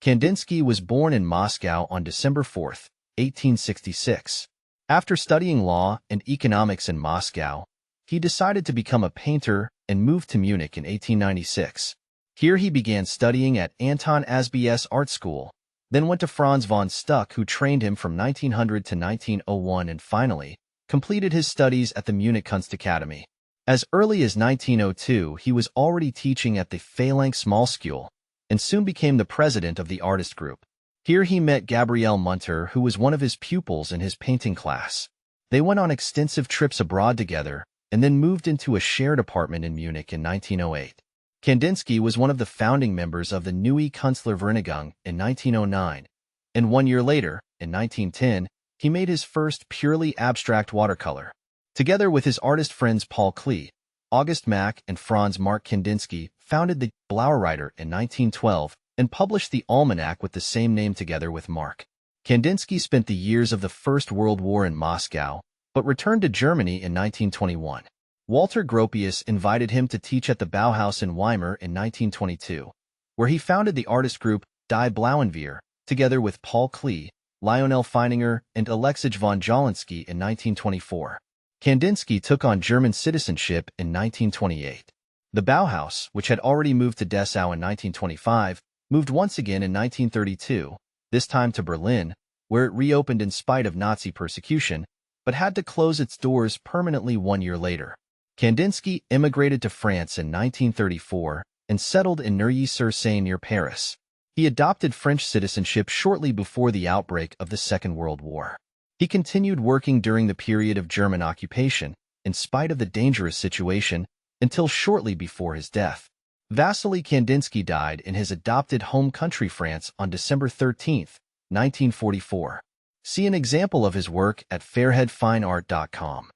Kandinsky was born in Moscow on December 4, 1866. After studying law and economics in Moscow, he decided to become a painter and moved to Munich in 1896. Here he began studying at Anton Asbs Art School, then went to Franz von Stuck, who trained him from 1900 to 1901, and finally completed his studies at the Munich Kunstakademie. As early as 1902, he was already teaching at the Phalanx-Schule and soon became the president of the artist group. Here he met Gabriele Munter, who was one of his pupils in his painting class. They went on extensive trips abroad together and then moved into a shared apartment in Munich in 1908. Kandinsky was one of the founding members of the Neue Künstlervereinigung in 1909, and 1 year later, in 1910, he made his first purely abstract watercolor. Together with his artist friends Paul Klee, August Mack, and Franz Marc Kandinsky founded the Blaureiter in 1912 and published the Almanac with the same name together with Mark. Kandinsky spent the years of the First World War in Moscow, but returned to Germany in 1921. Walter Gropius invited him to teach at the Bauhaus in Weimar in 1922, where he founded the artist group Die Blauenwehr, together with Paul Klee, Lionel Feininger, and Alexej von Jawlensky in 1924. Kandinsky took on German citizenship in 1928. The Bauhaus, which had already moved to Dessau in 1925, moved once again in 1932, this time to Berlin, where it reopened in spite of Nazi persecution, but had to close its doors permanently 1 year later. Kandinsky immigrated to France in 1934 and settled in Neuilly-sur-Seine near Paris. He adopted French citizenship shortly before the outbreak of the Second World War. He continued working during the period of German occupation, in spite of the dangerous situation, until shortly before his death. Wassily Kandinsky died in his adopted home country France on December 13, 1944. See an example of his work at fairheadfineart.com.